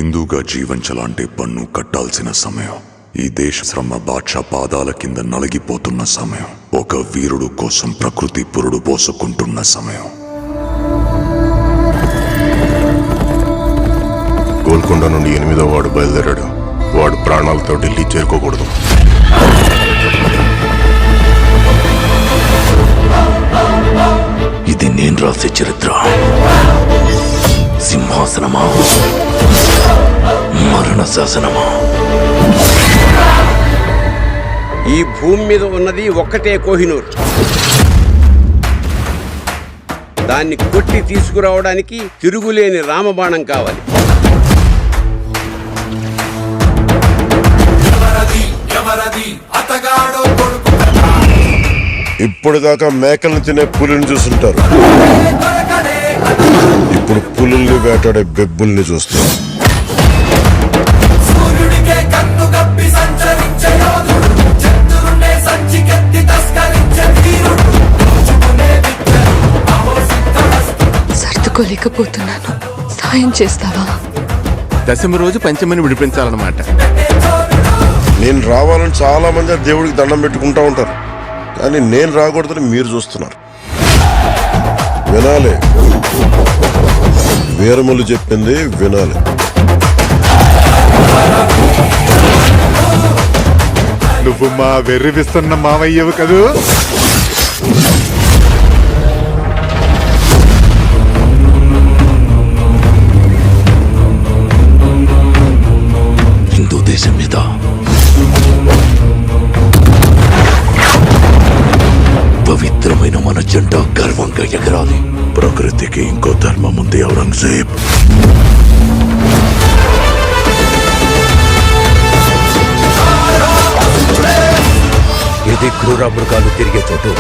హిందూగా జీవించాలంటే పన్ను కట్టాల్సిన సమయం. ఈ దేశ శ్రమ బాద్షా పాదాల కింద నలిగిపోతున్న సమయం. ఒక వీరుడు కోసం ప్రకృతి పురుడు పోసుకుంటున్న సమయం. గోల్కొండ నుండి 8వ వాడు బయలుదేరాడు. వాడు ప్రాణాలతో ఢిల్లీ చేరుకోకూడదు. ఇది నేను రాసే చరిత్ర. సింహాసనమా, మరణ శాసనమా? ఈ భూమి మీద ఉన్నది ఒక్కటే కోహినూర్. దాన్ని కొట్టి తీసుకురావడానికి తిరుగులేని రామబాణం కావాలి. ఇప్పటిదాకా మేకలను తినే పులిని చూస్తుంటారు. ఇప్పుడు పులుల్ని వేటాడే బెబ్బుల్ని చూస్తారు. సర్దుకోలేకపోతున్నాను, సాయం చేస్తావా? దశమి రోజు పంచమిని విడిపించాలన్నమాట. నేను రావాలని చాలా మంది దేవుడికి దండం పెట్టుకుంటా ఉంటారు, కానీ నేను రాకూడదని మీరు చూస్తున్నారు. వినాలి, వీరములు చెప్పింది వినాలి. నువ్వు మా వెర్రివిస్తున్న మావయ్యవు కదూ. హిందూ దేశం మీద పవిత్రమైన మన జెండా గర్వంగా ఎగరాలి. ప్రకృతికి ఇంకో ధర్మం ఉంది ఔరంగజేబ్. ఇది క్రూర మృగాలు తిరిగే చోటు.